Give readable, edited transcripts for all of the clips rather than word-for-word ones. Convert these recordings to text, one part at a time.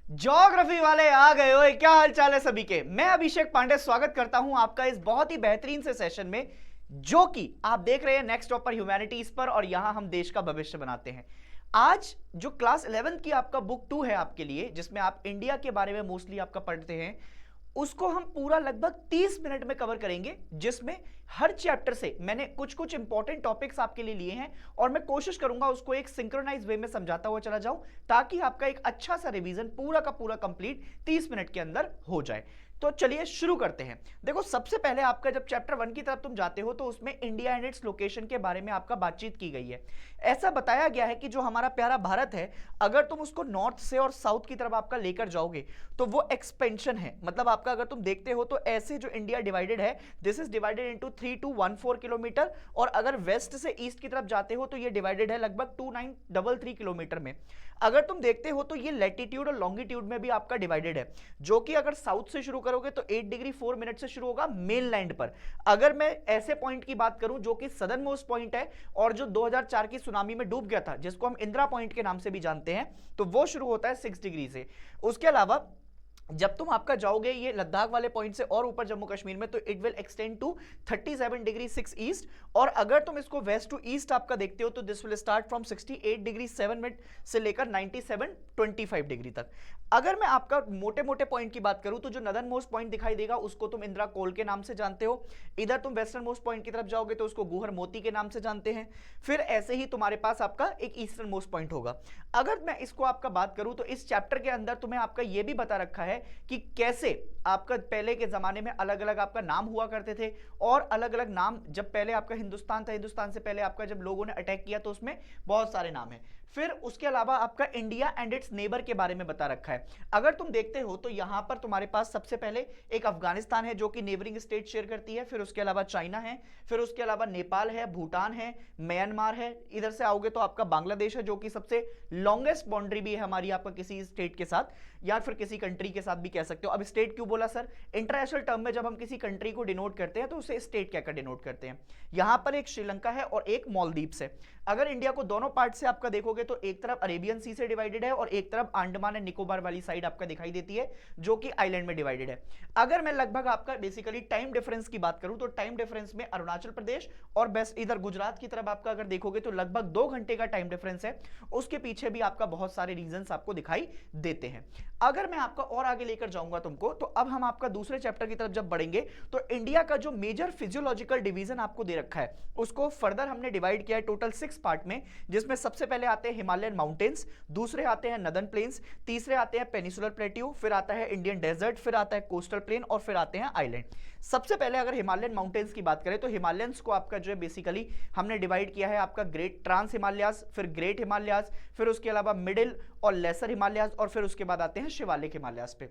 Geography वाले आ गए हो। क्या हाल चाल है सभी के। मैं अभिषेक पांडे स्वागत करता हूं आपका इस बहुत ही बेहतरीन से सेशन में, जो कि आप देख रहे हैं नेक्स्ट टॉपर ह्यूमैनिटीज पर, और यहां हम देश का भविष्य बनाते हैं। आज जो क्लास 11th की आपका बुक 2 है आपके लिए, जिसमें आप इंडिया के बारे में मोस्टली आपका पढ़ते हैं, उसको हम पूरा लगभग 30 मिनट में कवर करेंगे, जिसमें हर चैप्टर से मैंने कुछ कुछ इंपॉर्टेंट टॉपिक्स आपके लिए लिए हैं और मैं कोशिश करूंगा उसको एक सिंक्रोनाइज वे में समझाता हुआ चला जाऊं, ताकि आपका एक अच्छा सा रिवीजन पूरा का पूरा कंप्लीट 30 मिनट के अंदर हो जाए। तो चलिए शुरू करते हैं। देखो, सबसे पहले आपका जब चैप्टर 1 की तरफ तुम जाते हो तो उसमें इंडिया एंड इट्स लोकेशन के बारे में आपका बातचीत की गई है। ऐसा बताया गया है कि जो हमारा प्यारा भारत है, अगर तुम उसको नॉर्थ से और साउथ की तरफ आपका लेकर जाओगे तो वो एक्सपेंशन है। मतलब आपका अगर तुम देखते हो तो ऐसे जो इंडिया डिवाइडेड है, this is divided into 3214 kilometre, और अगर वेस्ट से ईस्ट की तरफ जाते हो तो ये डिवाइडेड है लगभग 2933 किलोमीटर में। अगर तुम देखते हो तो ये लैटिट्यूड और लॉन्गिट्यूड में भी आपका डिवाइडेड है, जो कि अगर साउथ से शुरू करोगे तो 8 डिग्री 4 मिनट से शुरू होगा मेन लैंड पर। अगर मैं ऐसे पॉइंट की बात करूं जो कि सदर्न मोस्ट पॉइंट है और जो 2004 की सुनामी में डूब गया था, जिसको हम इंदिरा पॉइंट के नाम से भी जानते हैं, तो वो शुरू होता है 6 डिग्री से। उसके अलावा जब तुम आपका जाओगे ये लद्दाख वाले पॉइंट से और ऊपर जम्मू कश्मीर में, तो it will extend to 37 degree 6 east. और अगर तुम इसको वेस्ट टू ईस्ट आपका देखते हो तो this will start from 68 degree 7 minute से लेकर 97 25 डिग्री तक। अगर मैं आपका मोटे मोटे पॉइंट की बात करूं तो जो नदर्न मोस्ट पॉइंट दिखाई देगा उसको तुम इंदिरा कोल के नाम से जानते हो। इधर तुम वेस्टर्न मोस्ट पॉइंट की तरफ जाओगे तो उसको गुहर मोती के नाम से जानते हैं। फिर ऐसे ही तुम्हारे पास आपका एक ईस्टर्न मोस्ट पॉइंट होगा। अगर मैं इसको आपका बात करूं तो इस चैप्टर के अंदर तुम्हें आपका यह भी बता रखा है कि कैसे आपका पहले के जमाने में अलग अलग आपका नाम हुआ करते थे, और अलग अलग नाम जब पहले आपका हिंदुस्तान था, हिंदुस्तान से पहले आपका जब लोगों ने अटैक किया तो उसमें बहुत सारे नाम हैं। फिर उसके अलावा आपका इंडिया एंड इट्स नेबर के बारे में बता रखा है। अगर तुम देखते हो तो यहां पर तुम्हारे पास सबसे पहले एक अफगानिस्तान है जो कि नेबरिंग स्टेट शेयर करती है, फिर उसके अलावा चाइना है, फिर उसके अलावा नेपाल है, भूटान है, म्यांमार है। इधर से आओगे तो आपका बांग्लादेश है जो कि सबसे लॉन्गेस्ट बाउंड्री भी है हमारी आपका किसी स्टेट के साथ, या फिर किसी कंट्री के साथ भी कह सकते हो। अब स्टेट क्यों बोला सर? इंटरनेशनल टर्म में जब हम किसी कंट्री को डिनोट करते हैं तो उसे स्टेट कहकर डिनोट करते हैं। यहां पर एक श्रीलंका है और एक मालदीव्स है। अगर इंडिया को दोनों पार्ट से आपका देखोगे तो एक तरफ अरेबियन सी से डिवाइडेड है और एक तरफ अंडमान एंड निकोबार वाली साइड आपका दिखाई देती है जो कि आइलैंड में डिवाइडेड है। अगर मैं लगभग आपका बेसिकली टाइम डिफरेंस की बात करूं तो टाइम डिफरेंस में अरुणाचल प्रदेश और बेस्ट इधर गुजरात की तरफ आपका अगर देखोगे तो लगभग 2 घंटे का टाइम डिफरेंस है। उसके पीछे भी आपका बहुत सारे रीजंस आपको दिखाई देते हैं। अगर मैं आपका और आगे लेकर जाऊंगा तुमको, तो अब हम आपका दूसरे चैप्टर की तरफ जब बढ़ेंगे तो इंडिया का जो मेजर फिजियोलॉजिकल डिवीजन आपको दे रखा है उसको फर्दर हमने डिवाइड किया है टोटल 6 पार्ट में, जिसमें सबसे पहले आते हैं हिमालयन माउंटेन्स, दूसरे आते हैं नदर्न प्लेन्स, तीसरे आते हैं पेनिसुलर प्लेट्यू, फिर आता है इंडियन डेजर्ट, फिर आता है कोस्टल प्लेन और फिर आते हैं आइलैंड। सबसे पहले अगर हिमालयन माउंटेन्स की बात करें तो हिमालयंस को आपका जो है बेसिकली हमने डिवाइड किया है आपका ग्रेट ट्रांस हिमालयाज, फिर ग्रेट हिमालयाज, फिर उसके अलावा मिडिल और लेसर हिमालयाज, और फिर उसके बाद आते हैं शिवालिक हिमालयाज पे।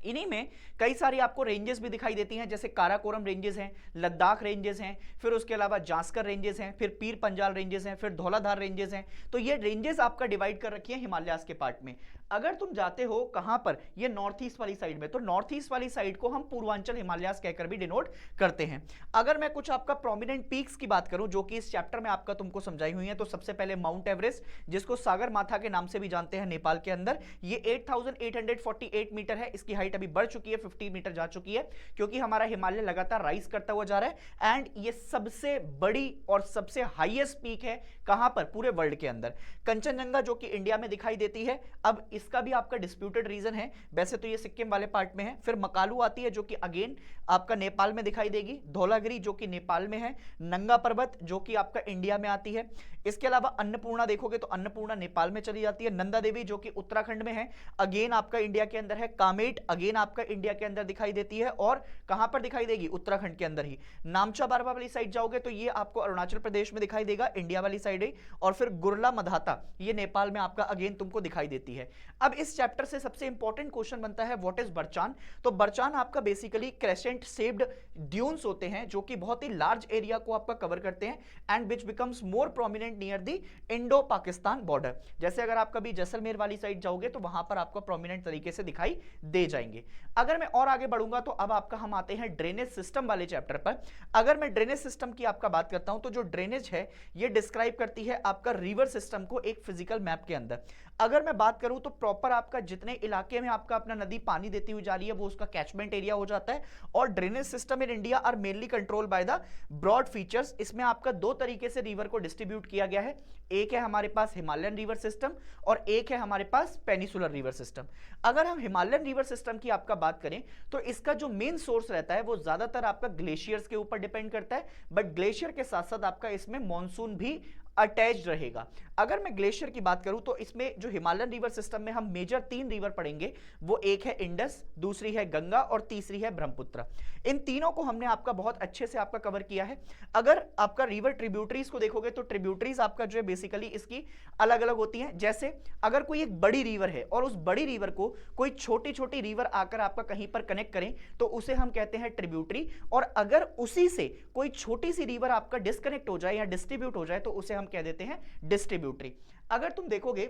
इन्हीं में कई सारी आपको रेंजेस भी दिखाई देती हैं, जैसे काराकोरम रेंजेस हैं, लद्दाख रेंजेस हैं, फिर उसके अलावा जास्कर रेंजेस हैं, फिर पीर पंजाल रेंजेस हैं, फिर धौलाधार रेंजेस हैं। तो ये रेंजेस आपका डिवाइड कर रखी है हिमालयाज के पार्ट में। अगर तुम जाते हो कहां पर, ये नॉर्थ ईस्ट वाली साइड में, तो नॉर्थ ईस्ट वाली साइड को हम पूर्वांचल हिमालयाज कहकर भी डिनोट करते हैं। अगर मैं कुछ आपका प्रोमिनेंट पीक्स की बात करूं जो कि इस चैप्टर में आपका तुमको समझाई हुई है, तो सबसे पहले माउंट एवरेस्ट, जिसको सागर माथा के नाम से भी जानते हैं नेपाल के अंदर, ये 8848 मीटर है। इसकी हाइट अभी बढ़ चुकी है, 50 मीटर जा चुकी है, क्योंकि हमारा हिमालय लगातार राइज करता हुआ जा रहा है। एंड ये सबसे बड़ी और सबसे हाईएस्ट पीक है कहां पर? पूरे वर्ल्ड के अंदर। कंचनजंगा जो कि इंडिया में दिखाई देती है, अब इसका भी आपका डिस्प्यूटेड रीजन है, वैसे तो ये सिक्किम वाले पार्ट में है। फिर मकालू आती है जो कि अगेन आपका नेपाल में दिखाई देगी, धौलागिरी जो कि नेपाल में है, नंगा पर्वत जो कि आपका इंडिया में आती है। इसके अलावा अन्नपूर्णा देखोगे तो अन्नपूर्णा नेपाल में चली जाती है, नंदा देवी जो कि उत्तराखंड में है, अगेन आपका इंडिया के अंदर है, कामेट अगेन आपका इंडिया के अंदर दिखाई देती है, और कहां पर दिखाई देगी? उत्तराखंड के अंदर ही। नामचा बारवा वाली साइड जाओगे तो ये आपको अरुणाचल प्रदेश में दिखाई देगा, इंडिया वाली साइड है, और फिर गुरला मधाता ये नेपाल में आपका अगेन तुमको दिखाई देती है। अब इस चैप्टर से सबसे इंपॉर्टेंट क्वेश्चन बनता है व्हाट इज बरचान। तो बरचान आपका बेसिकली क्रेसेंट शेप्ड ड्यून्स होते हैं जो कि बहुत ही लार्ज एरिया को आपका कवर करते हैं, and which becomes more prominent near the Indo Pakistan border. जैसे अगर आप कभी जैसलमेर वाली साइड जाओगे तो वहां पर आपको प्रोमिनेंट तरीके से दिखाई दे जाएंगे। अगर मैं और आगे बढ़ूंगा तो अब आपका हम आते हैं ड्रेनेज सिस्टम वाले चैप्टर पर। अगर मैं ड्रेनेज सिस्टम की आपका बात करता हूं तो जो ड्रेनेज है ये डिस्क्राइब करती है आपका रिवर सिस्टम को एक फिजिकल मैप के अंदर। अगर मैं बात करूं तो प्रॉपर आपका जितने इलाके में आपका अपना नदी पानी देती हुई जा रही है वो उसका कैचमेंट एरिया हो जाता है। और drainage system in India are mainly control by the broad features. इसमें आपका दो तरीके से रिवर को डिस्ट्रीब्यूट किया गया है, एक है हमारे पास हिमालयन रिवर सिस्टम और एक है हमारे पास पेनिसुलर रिवर सिस्टम। अगर हम हिमालयन रिवर सिस्टम की आपका बात करें तो इसका जो मेन सोर्स रहता है वो ज्यादातर आपका ग्लेशियर्स के ऊपर डिपेंड करता है, बट ग्लेशियर के साथ साथ आपका इसमें मॉनसून भी अटैच्ड रहेगा। अगर मैं ग्लेशियर की बात करूं तो इसमें जो हिमालयन रिवर सिस्टम में हम मेजर 3 रिवर पढ़ेंगे, वो एक है इंडस, दूसरी है गंगा और तीसरी है ब्रह्मपुत्र। इन तीनों को हमने आपका बहुत अच्छे से आपका कवर किया है। अगर आपका रिवर ट्रिब्यूटरीज को देखोगे तो ट्रिब्यूटरीज आपका जो है बेसिकली इसकी अलग अलग होती हैं। जैसे अगर कोई एक बड़ी रिवर है और उस बड़ी रिवर को कोई छोटी छोटी रिवर आकर आपका कहीं पर कनेक्ट करें तो उसे हम कहते हैं ट्रिब्यूटरी। और अगर उसी से कोई छोटी सी रिवर आपका डिस्कनेक्ट हो जाए या डिस्ट्रीब्यूट हो जाए तो उसे हम कह देते हैं डिस्ट्रीब्यूटरी। अगर तुम देखोगे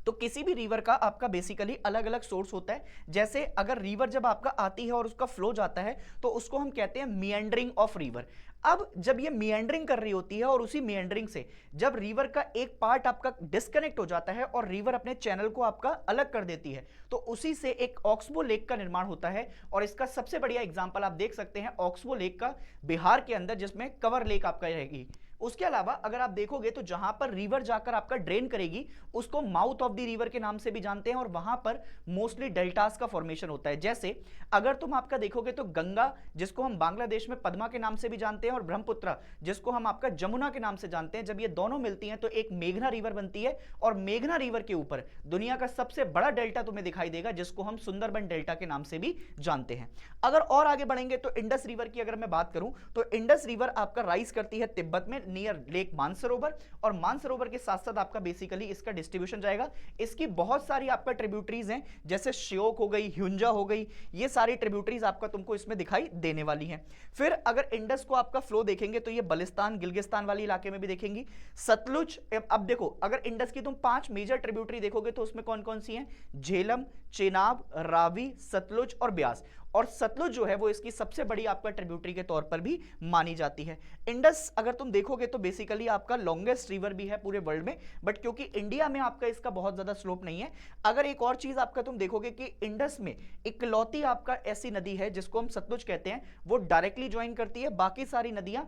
तो किसी भी रिवर का आपका बेसिकली अलग अलग सोर्स होता है। जैसे अगर रिवर जब आपका आती है और उसका फ्लो जाता है तो उसको हम कहते हैं मिएंडरिंग ऑफ रिवर। अब जब ये मिएंडरिंग कर रही होती है और उसी मिएंडरिंग से जब रिवर का एक पार्ट आपका डिस्कनेक्ट हो जाता है और रिवर अपने चैनल को आपका अलग कर देती है तो उसी से एक ऑक्सबो लेक का निर्माण होता है। और इसका सबसे बढ़िया एग्जांपल आप देख सकते हैं ऑक्सबो लेक का बिहार के अंदर, जिसमें कवर लेक आपका रहेगी। उसके अलावा अगर आप देखोगे तो जहां पर रिवर जाकर आपका ड्रेन करेगी उसको माउथ ऑफ द रिवर के नाम से भी जानते हैं और वहां पर मोस्टली डेल्टास का फॉर्मेशन होता है। जैसे अगर तुम आपका देखोगे तो गंगा, जिसको हम बांग्लादेश में पद्मा के नाम से भी जानते हैं, और ब्रह्मपुत्र, जिसको हम आपका जमुना के नाम से जानते हैं, जब ये दोनों मिलती हैं तो एक मेघना रिवर बनती है। और मेघना रिवर के ऊपर दुनिया का सबसे बड़ा डेल्टा तुम्हें दिखाई देगा जिसको हम सुंदरबन डेल्टा के नाम से भी जानते हैं। अगर और आगे बढ़ेंगे तो इंडस रिवर की अगर मैं बात करूं तो इंडस रिवर आपका राइज करती है तिब्बत में नियर लेक मानसरोवर, और मानसरोवर के साथ साथ आपका बेसिकली इसका डिस्ट्रीब्यूशन जाएगा। इसकी बहुत सारी आपका ट्रिब्यूटरीज हैं, जैसे श्योक हो गई, ह्युंजा हो गई, ये सारी ट्रिब्यूटरीज आपका तुमको इसमें दिखाई देने वाली हैं। फिर अगर इंडस को आपका फ्लो देखेंगे तो ये बलिस्तान गिलगिस्तान वाली इलाके में भी देखेंगी। सतलुज, अब देखो अगर इंडस की तुम 5 मेजर ट्रिब्यूटरी देखोगे तो उसमें कौन कौन सी हैं? झेलम, चेनाब, रावी, सतलुज और ब्यास। और सतलुज जो है वो इसकी सबसे बड़ी आपका ट्रिब्यूटरी के तौर पर भी मानी जाती है। इंडस अगर तुम देखोगे तो बेसिकली आपका लॉन्गेस्ट रिवर भी है पूरे वर्ल्ड में, बट क्योंकि इंडिया में आपका इसका बहुत ज्यादा स्लोप नहीं है। अगर एक और चीज आपका तुम देखोगे कि इंडस में इकलौती आपका ऐसी नदी है जिसको हम सतलुज कहते हैं, वो डायरेक्टली ज्वाइन करती है, बाकी सारी नदियां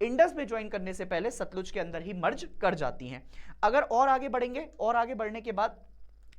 इंडस में ज्वाइन करने से पहले सतलुज के अंदर ही मर्ज कर जाती हैं। अगर और आगे बढ़ेंगे, और आगे बढ़ने के बाद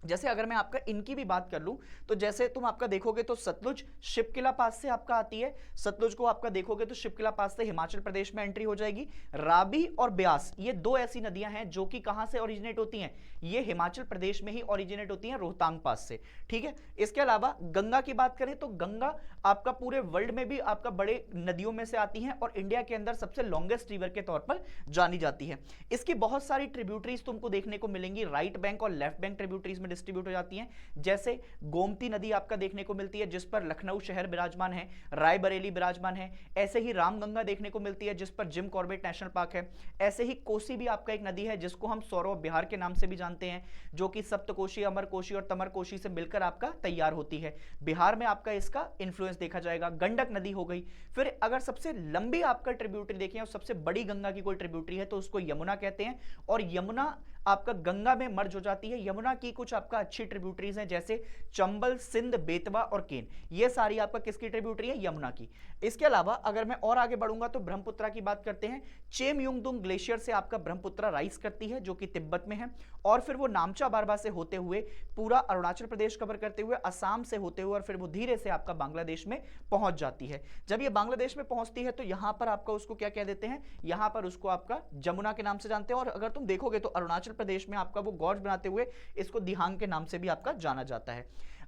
जैसे अगर मैं आपका इनकी भी बात कर लूं तो जैसे तुम आपका देखोगे तो सतलुज शिपकिला पास से आपका आती है। सतलुज को आपका देखोगे तो शिपकिला पास से हिमाचल प्रदेश में एंट्री हो जाएगी। रावी और ब्यास ये दो ऐसी नदियां हैं जो कि कहां से ओरिजिनेट होती हैं? ये हिमाचल प्रदेश में ही ओरिजिनेट होती हैं, रोहतांग पास से। ठीक है। इसके अलावा गंगा की बात करें तो गंगा आपका पूरे वर्ल्ड में भी आपका बड़े नदियों में से आती है और इंडिया के अंदर सबसे लॉन्गेस्ट रिवर के तौर पर जानी जाती है। इसकी बहुत सारी ट्रिब्यूटरीज तुमको देखने को मिलेंगी, राइट बैंक और लेफ्ट बैंक ट्रिब्यूटरीज में डिस्ट्रीब्यूट हो जाती हैं। जैसे गोमती नदी आपका देखने को मिलती है जिस पर लखनऊ शहर विराजमान है, रायबरेली विराजमान है। ऐसे ही रामगंगा देखने को मिलती है जिस पर जिम कॉर्बेट नेशनल पार्क है। ऐसे ही कोसी भी आपका एक नदी है जिसको हम सौरव बिहार के नाम से भी जानते हैं, जो कि सप्तकोशी, अमरकोशी और तमरकोशी से मिलकर आपका तैयार होती है। बिहार में आपका इसका इंफ्लुएंस देखा जाएगा। गंडक नदी हो गई। फिर अगर सबसे लंबी आपका ट्रिब्यूटरी देखें और सबसे बड़ी गंगा की कोई ट्रिब्यूटरी है तो उसको यमुना कहते हैं, और यमुना आपका गंगा में मर्ज हो जाती है। यमुना की कुछ आपका अच्छी ट्रिब्यूटरीज हैं जैसे चंबल, सिंध, बेतवा और केन, ये सारी आपका किसकी ट्रिब्यूटरी है? यमुना की। इसके अलावा अगर मैं और आगे बढ़ूंगा तो ब्रह्मपुत्र की बात करते हैं। चेमयुंगदुंग ग्लेशियर से आपका ब्रह्मपुत्र राइज करती है जो कि तिब्बत में है, और फिर वो नामचा बारबा से होते हुए पूरा अरुणाचल प्रदेश कवर करते हुए असम से होते हुए और फिर वो धीरे से आपका बांग्लादेश में पहुंच जाती है। जब ये बांग्लादेश में पहुंचती है तो यहां पर आपका उसको क्या कह देते हैं? यहां पर उसको आपका जमुना के नाम से जानते हैं। और अगर तुम देखोगे तो अरुणाचल प्रदेश में आपका वो गॉर्ज बनाते हुए इसको दिहांग के नाम से भी आपका जाना जाता है।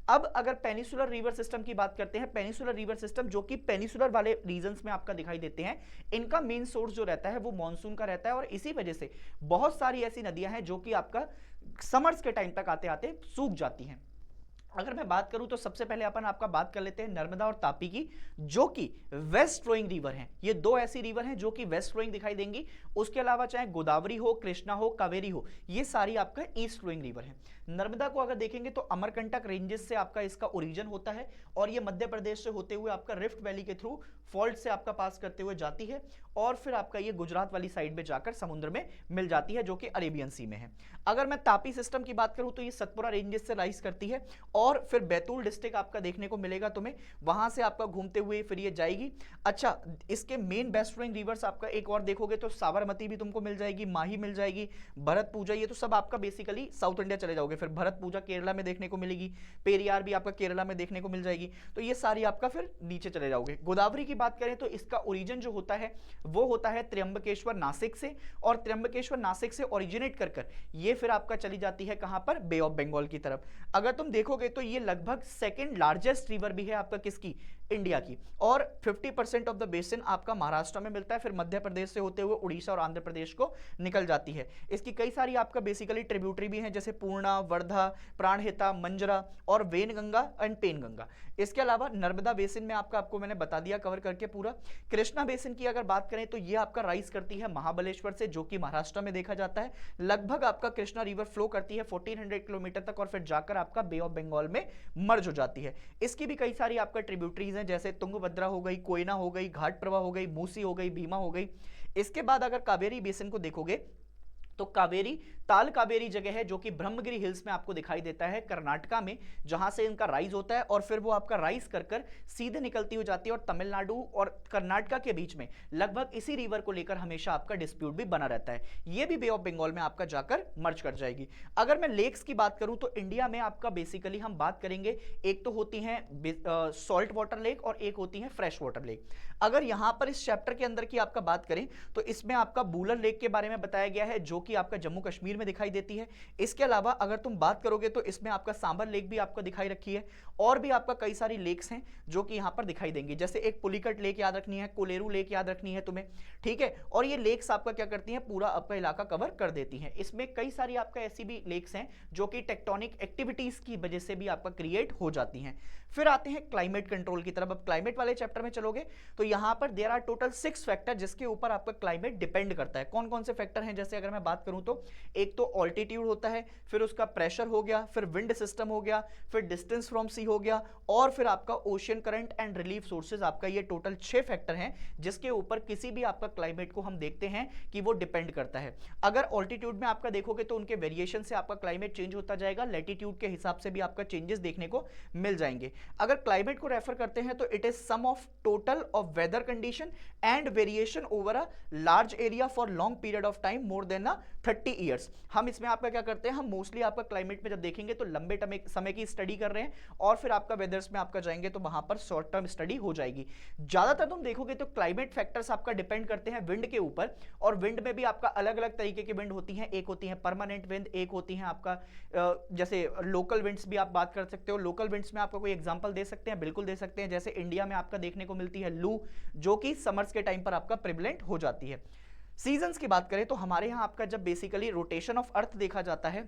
अब अगर पेनिसुलर रिवर सिस्टम की बात करते हैं, पेनिसुलर रिवर सिस्टम जो कि पेनिसुलर वाले रीजन्स में आपका दिखाई देते हैं, इनका मेन सोर्स जो रहता है वो मॉनसून का रहता है, और इसी वजह से बहुत सारी ऐसी नदियां हैं जो कि आपका समर्स के टाइम तक आते आते सूख जाती हैं। अगर मैं बात करूं तो सबसे पहले अपन आपका बात कर लेते हैं नर्मदा और तापी की, जो कि वेस्ट फ्लोइंग रिवर हैं। ये दो ऐसी रिवर हैं जो कि वेस्ट फ्लोइंग दिखाई देंगी। उसके अलावा चाहे गोदावरी हो, कृष्णा हो, कावेरी हो, ये सारी आपका ईस्ट फ्लोइंग रिवर है। नर्मदा को अगर देखेंगे तो अमरकंटक रेंजेस से आपका इसका ओरिजिन होता है और ये मध्य प्रदेश से होते हुए आपका रिफ्ट वैली के थ्रू फॉल्ट से आपका पास करते हुए जाती है और फिर आपका ये गुजरात वाली साइड में जाकर समुद्र में मिल जाती है, जो कि अरेबियन सी में है। अगर मैं तापी सिस्टम की बात करूं तो ये सतपुरा रेंजेस से राइज करती है और फिर बैतूल डिस्ट्रिक्ट आपका देखने को मिलेगा तुम्हें, वहां से आपका घूमते हुए फिर ये जाएगी। अच्छा, इसके मेन बेस्ट फ्लोइंग रिवर्स आपका एक और देखोगे तो साबरमती भी तुमको मिल जाएगी, माही मिल जाएगी, भरत पूजा, ये तो सब आपका बेसिकली साउथ इंडिया चले जाओगे, फिर भरत पूजा केरला में देखने को मिलेगी, पेरियार भी आपका केरला में देखने को मिल जाएगी, तो ये सारी आपका फिर नीचे चले जाओगे। गोदावरी की बात करें तो इसका ओरिजिन जो होता है वो होता है त्र्यंबकेश्वर नासिक से, और त्र्यंबकेश्वर नासिक से ओरिजिनेट कर कर ये फिर आपका चली जाती है कहां पर, बे ऑफ बंगाल की तरफ। अगर तुम देखोगे तो ये लगभग सेकंड लार्जेस्ट रिवर भी है आपका किसकी, इंडिया की, और 50% ऑफ द बेसिन आपका महाराष्ट्र में मिलता है, फिर मध्य प्रदेश से होते हुए उड़ीसा और आंध्र प्रदेश को निकल जाती है। इसकी कई सारी आपका बेसिकली ट्रिब्यूटरी भी हैं, जैसे पूर्णा, वर्धा, प्राणहिता, मंजरा और वेनगंगा एंड पेनगंगा। इसके अलावा नर्मदा बेसिन में आपको मैंने बता दिया कवर करके पूरा। कृष्णा बेसिन की अगर बात करें तो ये आपका राइज करती है महाबलेश्वर से, जो कि महाराष्ट्र में देखा जाता है। लगभग आपका कृष्णा रिवर फ्लो करती है 1400 किलोमीटर तक और फिर जाकर आपका बे ऑफ बंगाल में मर्ज हो जाती है। इसकी भी कई सारी आपका ट्रिब्यूटरीज हैं, जैसे तुंगभद्रा हो गई, कोयना हो गई, घाट प्रभा हो गई, मूसी हो गई, भीमा हो गई। इसके बाद अगर कावेरी बेसिन को देखोगे तो कावेरी ताल कावेरी जगह है जो कि ब्रह्मगिरी हिल्स में आपको दिखाई देता है कर्नाटका में, जहां से इनका राइज होता है और फिर वो आपका राइज कर कर सीधे निकलती हो जाती है और तमिलनाडु और कर्नाटका के बीच में लगभग इसी रिवर को लेकर हमेशा आपका डिस्प्यूट भी बना रहता है। ये भी बे ऑफ बंगाल में आपका जाकर मर्ज कर जाएगी। अगर मैं लेक्स की बात करूं तो इंडिया में आपका बेसिकली हम बात करेंगे, एक तो होती है सॉल्ट वाटर लेक और एक होती है फ्रेश वाटर लेक। अगर यहां पर इस चैप्टर के अंदर की आपका बात करें तो इसमें आपका बूलर लेक के बारे में बताया गया है, जो कि आपका जम्मू कश्मीर में दिखाई देती है। इसके अलावा अगर तुम बात करोगे तो इसमें आपका सांबर लेक भी आपको दिखाई रखी है, और भी आपका कई सारी लेक्स हैं जो कि यहां पर दिखाई देंगी, जैसे एक पुलिकट लेक याद रखनी है, कोलेरू लेक याद रखनी है तुम्हें, ठीक है। और ये लेक्स आपका क्या करती हैं, पूरा आपका इलाका कवर कर देती हैं। इसमें कई सारी आपका ऐसी भी लेक्स हैं जो कि टेक्टोनिक एक्टिविटीज की वजह से भी आपका क्रिएट हो जाती हैं। फिर आते हैं क्लाइमेट कंट्रोल की तरफ। अब क्लाइमेट वाले चैप्टर में चलोगे तो यहां पर देयर आर टोटल 6 फैक्टर जिसके ऊपर आपका क्लाइमेट डिपेंड करता है। कौन कौन से फैक्टर हैं, जैसे अगर मैं बात करूं तो एक तो ऑल्टीट्यूड होता है, फिर उसका प्रेशर हो गया, फिर विंड सिस्टम हो गया, फिर डिस्टेंस फ्रॉम सी हो गया, और फिर आपका ocean current and relief sources. आपका ये टोटल 6 फैक्टर हैं जिसके ऊपर किसी भी आपका क्लाइमेट को हम देखते हैं कि वो डिपेंड करता है। अगर ऑल्टीट्यूड में आपका देखोगे तो उनके वेरिएशन से आपका क्लाइमेट चेंज होता जाएगा, लैटिट्यूड के हिसाब से भी आपका चेंजेस देखने को मिल जाएंगे। अगर क्लाइमेट को रेफर करते हैं तो it is sum of total of weather condition and variation over a large area for long period of time more than 30 years. हम इसमें आपका क्या करते हैं, हम मोस्टली आपका क्लाइमेट में जब देखेंगे तो लंबे समय की स्टडी कर रहे हैं, और फिर आपका वेदर्स में आपका जाएंगे तो वहां पर शॉर्ट टर्म स्टडी हो जाएगी। ज्यादातर तुम देखोगे तो क्लाइमेट फैक्टर्स आपका डिपेंड करते हैं विंड के ऊपर, और विंड में भी आपका अलग अलग तरीके की विंड होती है। एक होती है परमानेंट विंड, एक होती है आपका जैसे लोकल विंड्स भी आप बात कर सकते हो। लोकल विंड्स में आपको कोई एग्जांपल दे सकते हैं, बिल्कुल दे सकते हैं। जैसे इंडिया में आपका देखने को मिलती है लू, जो कि समर्स के टाइम पर आपका प्रिवलेंट हो जाती है। सीजन्स की बात करें तो हमारे यहाँ आपका जब बेसिकली रोटेशन ऑफ अर्थ देखा जाता है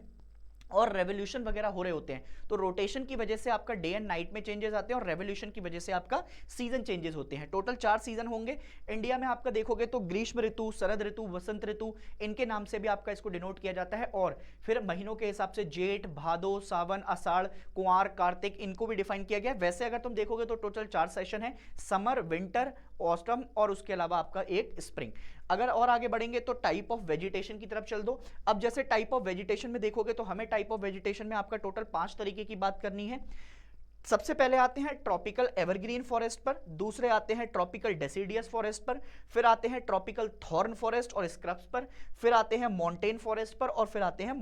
और रेवोल्यूशन वगैरह हो रहे होते हैं, तो रोटेशन की वजह से आपका डे एंड नाइट में चेंजेस आते हैं और रेवोल्यूशन की वजह से आपका सीजन चेंजेस होते हैं। टोटल 4 सीजन होंगे इंडिया में आपका देखोगे तो ग्रीष्म ऋतु, शरद ऋतु, वसंत ऋतु, इनके नाम से भी आपका इसको डिनोट किया जाता है। और फिर महीनों के हिसाब से जेठ, भादो, सावन, आषाढ़, कुंवार, कार्तिक, इनको भी डिफाइन किया गया। वैसे अगर तुम देखोगे तो टोटल 4 सेशन है, समर, विंटर, ऑस्टम और उसके अलावा आपका एक स्प्रिंग। अगर और आगे बढ़ेंगे तो टाइप ऑफ वेजिटेशन की तरफ चल दो। अब जैसे टाइप ऑफ वेजिटेशन में देखोगे तो हमें टाइप ऑफ वेजिटेशन में आपका टोटल 5 तरीके की बात करनी है। सबसे पहले आते हैं ट्रॉपिकल एवरग्रीन फॉरेस्ट पर, दूसरे आते हैं ट्रॉपिकल डेसिडियस फॉरेस्ट पर, फिर आते हैं ट्रॉपिकल थॉर्न फॉरेस्ट और स्क्रब्स पर, फिर आते हैं मॉन्टेन फॉरेस्ट पर, और फिर आते हैं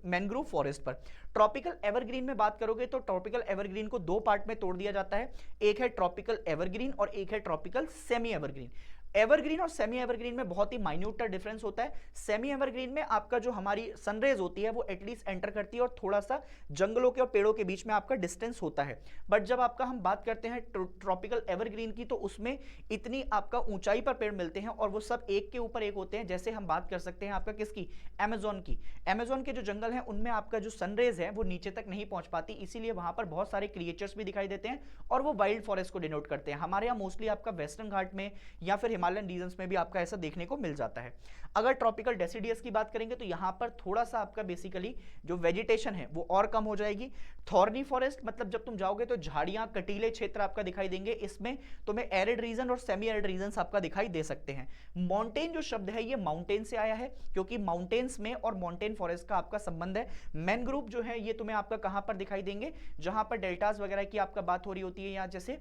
मैनग्रोव फॉरेस्ट पर। ट्रॉपिकल एवरग्रीन में बात करोगे तो ट्रॉपिकल एवरग्रीन को 2 पार्ट में तोड़ दिया जाता है, एक है ट्रॉपिकल एवरग्रीन और एक है ट्रॉपिकल सेमी एवरग्रीन। एवरग्रीन और सेमी एवरग्रीन में बहुत ही माइन्यूट डिफरेंस होता है। सेमी एवरग्रीन में आपका जो हमारी सनरेज होती है वो एटलीस्ट एंटर करती है और थोड़ा सा जंगलों के और पेड़ों के बीच में आपका डिस्टेंस होता है। बट जब आपका हम बात करते हैं ट्रॉपिकल एवरग्रीन की, तो उसमें इतनी आपका ऊंचाई पर पेड़ मिलते हैं और वो सब एक के ऊपर एक होते हैं। जैसे हम बात कर सकते हैं आपका किसकी, अमेजोन की। अमेजोन के जो जंगल हैं उनमें आपका जो सनरेज है वो नीचे तक नहीं पहुंच पाती, इसीलिए वहां पर बहुत सारे क्रिएचर्स भी दिखाई देते हैं और वो वाइल्ड फॉरेस्ट को डिनोट करते हैं। हमारे यहाँ मोस्टली आपका वेस्टर्न घाट में या फिर हिमालयन रीजन्स में भी आपका ऐसा देखने को मिल जाता है। अगर ट्रॉपिकल डेसिडियस की बात करेंगे तो यहां पर थोड़ा सा आपका बेसिकली जो वेजिटेशन है वो और कम हो जाएगी। थॉर्नी फॉरेस्ट मतलब जब तुम जाओगे तो झाड़ियां, कटीले क्षेत्र आपका दिखाई देंगे। इसमें तुम्हें एरिड रीजन और सेमी एरिड रीजन आपका दिखाई दे सकते हैं। माउंटेन जो शब्द है ये माउंटेन से आया है, क्योंकि माउंटेन्स में और माउंटेन फॉरेस्ट का आपका संबंध है। मैनग्रोव जो है ये तुम्हें आपका कहां पर दिखाई देंगे, जहां पर डेल्टास वगैरह की आपका बात हो रही होती है, या जैसे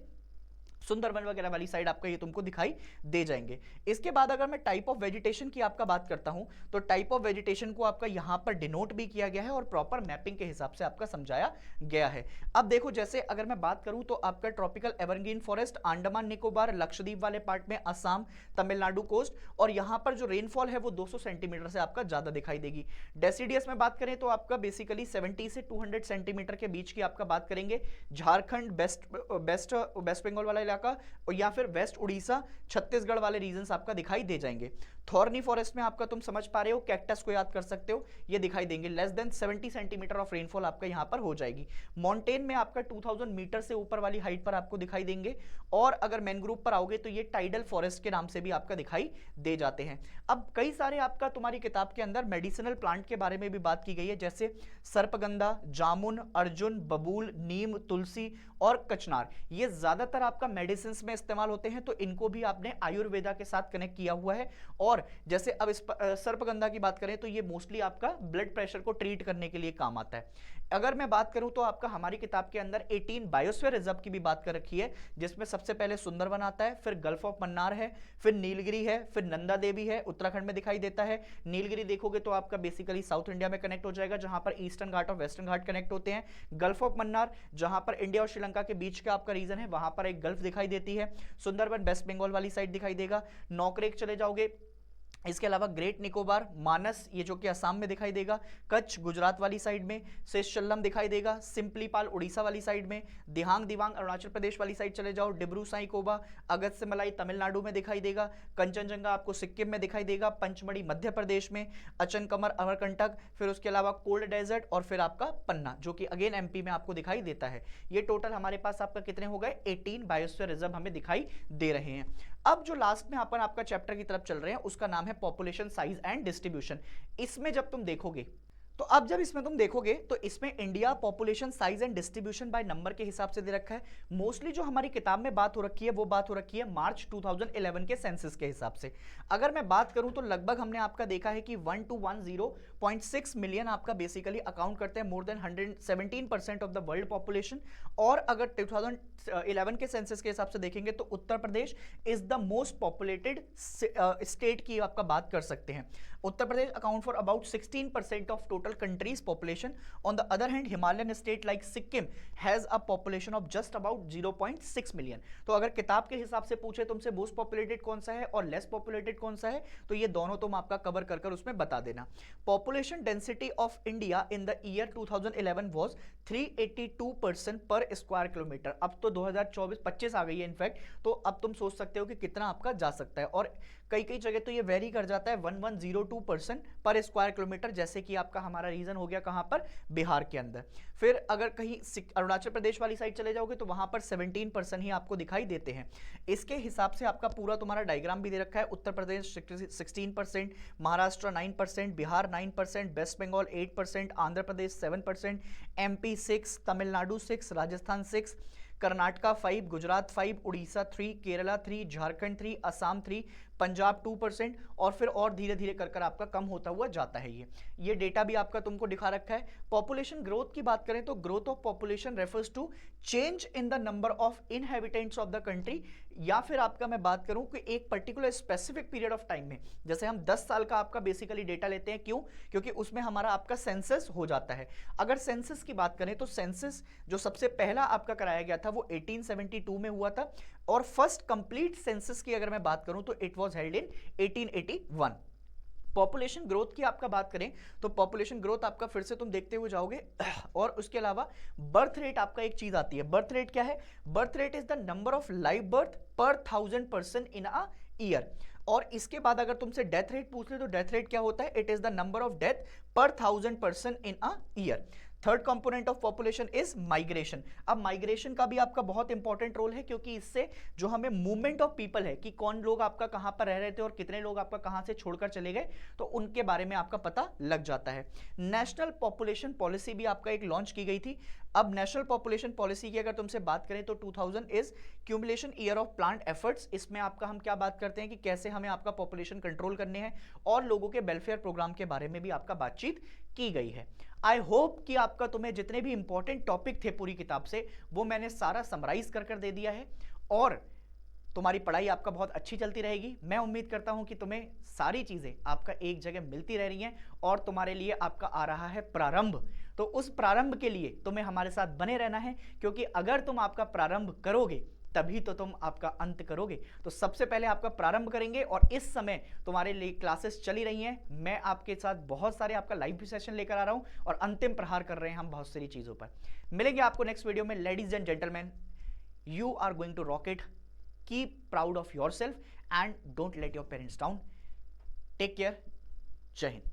सुंदरबन वगैरह वाली साइड आपका ये तुमको दिखाई दे जाएंगे। इसके बाद अगर मैं टाइप ऑफ वेजिटेशन की आपका बात करता हूं, तो टाइप ऑफ वेजिटेशन को आपका यहां पर डिनोट भी किया गया है और प्रॉपर मैपिंग के हिसाब से आपका समझाया गया है। अब देखो, जैसे अगर मैं बात करूं तो आपका tropical evergreen forest Andaman Nicobar, Lakshadweep वाले पार्ट में, असम, तमिलनाडु कोस्ट, और यहां पर जो रेनफॉल है वो 200 सेंटीमीटर से आपका ज्यादा दिखाई देगी। डेसिडियस में बात करें तो आपका बेसिकली 70 से 200 सेंटीमीटर के बीच की आपका बात करेंगे। झारखंड, वेस्ट बंगाल वाला इलाका, और या फिर वेस्ट उड़ीसा, छत्तीसगढ़ वाले रीजन्स आपका दिखाई दे जाएंगे। थॉर्नी फॉरेस्ट में आपका तुम समझ पा रहे हो, कैक्टस को याद कर सकते हो, ये दिखाई देंगे। Less than 70 centimetre of rainfall आपका यहां पर हो जाएगी। माउंटेन में आपका 2000 मीटर से ऊपर वाली हाइट पर आपको दिखाई देंगे। और अगर मैनग्रोव पर आओगे तो ये टाइडल फॉरेस्ट के नाम से भी आपका दिखाई दे जाते हैं। अब कई सारे आपका तुम्हारी किताब के अंदर मेडिसिनल प्लांट के बारे में भी बात की गई है, जैसे सर्पगंधा, जामुन, अर्जुन, बबूल, नीम, तुलसी और कचनार। ये ज्यादातर आपका मेडिसिन में इस्तेमाल होते हैं, तो इनको भी आपने आयुर्वेदा के साथ कनेक्ट किया हुआ है। और जैसे अब इस सर्पगंधा की बात करें तो ये मोस्टली आपका ब्लड प्रेशर को ट्रीट करने के लिए काम आता है। अगर मैं बात करूं तो आपका हमारी किताब के अंदर 18 बायोस्फीयर रिजर्व की भी बात कर रखी है, जिसमें सबसे पहले सुंदरवन आता है, फिर गल्फ ऑफ मन्नार है, फिर नीलगिरी है, फिर नंदा देवी है, उत्तराखंड में दिखाई देता है। नीलगिरी देखोगे तो आपका बेसिकली साउथ इंडिया में कनेक्ट हो जाएगा, जहां पर ईस्टर्न घाट और वेस्टर्न घाट कनेक्ट होते हैं। गल्फ ऑफ मन्नार जहां पर इंडिया और श्रीलंका के बीच का आपका रीजन है, वहां पर एक गल्फ दिखाई देती है। सुंदरबन वेस्ट बंगाल वाली साइड दिखाई देगा। नौकरेक चले जाओगे, इसके अलावा ग्रेट निकोबार, मानस, ये जो कि असम में दिखाई देगा। कच्छ गुजरात वाली साइड में, सेशल्लम दिखाई देगा। सिंपलीपाल उड़ीसा वाली साइड में, दिहांग दिवांग अरुणाचल प्रदेश वाली साइड चले जाओ। डिब्रू साईकोबा, अगस्त मलाई तमिलनाडु में दिखाई देगा। कंचनजंगा आपको सिक्किम में दिखाई देगा। पंचमढ़ी मध्य प्रदेश में, अचनकमर अमरकंटक, फिर उसके अलावा कोल्ड डेजर्ट, और फिर आपका पन्ना जो कि अगेन एमपी में आपको दिखाई देता है। ये टोटल हमारे पास आपका कितने हो गए, 18 बायोस्फीयर रिजर्व हमें दिखाई दे रहे हैं। अब जो लास्ट में अपन आपका चैप्टर की तरफ चल रहे हैं उसका नाम है पॉपुलेशन साइज एंड डिस्ट्रीब्यूशन। इसमें जब तुम देखोगे तो अब जब इसमें तुम देखोगे तो इसमें India population size and distribution by number के हिसाब से दे रखा है। मोस्टली जो हमारी किताब में बात हो रखी है वो बात हो रखी है मार्च 2011 के सेंसस के हिसाब से। अगर मैं बात करूं तो लगभग हमने आपका देखा है कि 1210.6 मिलियन आपका बेसिकली अकाउंट करते हैं, more than 117% of the world population. और अगर 2011 के सेंसस के हिसाब से देखेंगे तो Uttar Pradesh is the most populated state की आपका बात कर सकते हैं। Uttar Pradesh account for about 16% of total country's population. On the other hand, Himalayan state like Sikkim has a population of just about 0.6 million. तो अगर किताब के हिसाब से पूछे तुमसे मोस्ट पॉपुलेटेड कौन सा है और लेस पॉपुलेटेड कौन सा है, तो ये दोनों तुम आपका कवर कर उसमें बता देना। Population density of India in the year 2011 was 382 person पर स्क्वायर किलोमीटर। अब तो 2024-25 आ गई है इनफैक्ट, तो अब तुम सोच सकते हो कि कितना आपका जा सकता है। और कई कई जगह तो ये वेरी कर जाता है 1102 पर्सन पर स्क्वायर किलोमीटर, जैसे कि आपका हमारा रीजन हो गया कहां पर, बिहार के अंदर। फिर अगर कहीं अरुणाचल प्रदेश वाली साइड चले जाओगे तो वहां पर 17% ही आपको दिखाई देते हैं। इसके हिसाब से आपका पूरा तुम्हारा डायग्राम भी दे रखा है। उत्तर प्रदेश 16%, महाराष्ट्र 9%, बिहार 9%, वेस्ट बंगाल 8%, आंध्र प्रदेश 7%, एमपी 6, तमिलनाडु 6, राजस्थान 6, कर्नाटका 5, गुजरात 5, उड़ीसा 3, केरला 3, झारखंड 3, असम 3, पंजाब 2%, और फिर और धीरे धीरे कर आपका कम होता हुआ जाता है। ये डेटा भी आपका तुमको दिखा रखा है। पॉपुलेशन ग्रोथ की बात करें तो growth of population refers to change in the number of inhabitants of the country, या फिर आपका मैं बात करूं कि एक particular specific period of time में, जैसे हम 10 साल का आपका बेसिकली डेटा लेते हैं। क्यों? क्योंकि उसमें हमारा आपका सेंसस हो जाता है। अगर सेंसस की बात करें तो सेंसस जो सबसे पहला आपका कराया गया था वो 1872 में हुआ था, और फर्स्ट कंप्लीट सेंसस की अगर मैं बात करूं तो it was held in 1881। Population growth की आपका बात करें तो पॉपुलेशन ग्रोथ आपका फिर से तुम देखते हुए जाओगे और उसके अलावा बर्थ रेट आपका एक चीज आती है। बर्थ रेट क्या है? Birth rate is the number of live birth पर 1000 पर्सन इन अ ईयर। और इसके बाद अगर तुमसे डेथ रेट पूछ ले तो डेथ रेट क्या होता है? It is the number of death पर 1000 person in a year. Third component of population is migration. अब माइग्रेशन का भी आपका बहुत इंपॉर्टेंट रोल है, क्योंकि इससे जो हमें मूवमेंट ऑफ पीपल है कि कौन लोग आपका कहां पर रह रहे थे और कितने लोग आपका कहां से छोड़कर चले गए, तो उनके बारे में आपका पता लग जाता है। नेशनल पॉपुलेशन पॉलिसी भी आपका एक लॉन्च की गई थी। अब नेशनल पॉपुलेशन पॉलिसी की अगर तुमसे बात करें तो 2000 is cumulation year of plant efforts. इसमें आपका हम क्या बात करते हैं कि कैसे हमें आपका पॉपुलेशन कंट्रोल करने हैं और लोगों के वेलफेयर प्रोग्राम के बारे में भी आपका बातचीत की गई है। आई होप कि आपका तुम्हें जितने भी इंपॉर्टेंट टॉपिक थे पूरी किताब से वो मैंने सारा समराइज कर दे दिया है और तुम्हारी पढ़ाई आपका बहुत अच्छी चलती रहेगी। मैं उम्मीद करता हूं कि तुम्हें सारी चीजें आपका एक जगह मिलती रह रही हैं और तुम्हारे लिए आपका आ रहा है प्रारंभ। तो उस प्रारंभ के लिए तुम्हें हमारे साथ बने रहना है, क्योंकि अगर तुम आपका प्रारंभ करोगे तभी तो तुम आपका अंत करोगे। तो सबसे पहले आपका प्रारंभ करेंगे और इस समय तुम्हारे लिए क्लासेस चली रही हैं। मैं आपके साथ बहुत सारे आपका लाइव सेशन लेकर आ रहा हूं और अंतिम प्रहार कर रहे हैं हम बहुत सारी चीजों पर। मिलेंगे आपको नेक्स्ट वीडियो में। Ladies and gentleman, you are going to rock it. Keep proud of yourself and don't let your parents down. Take care. Jai Hind.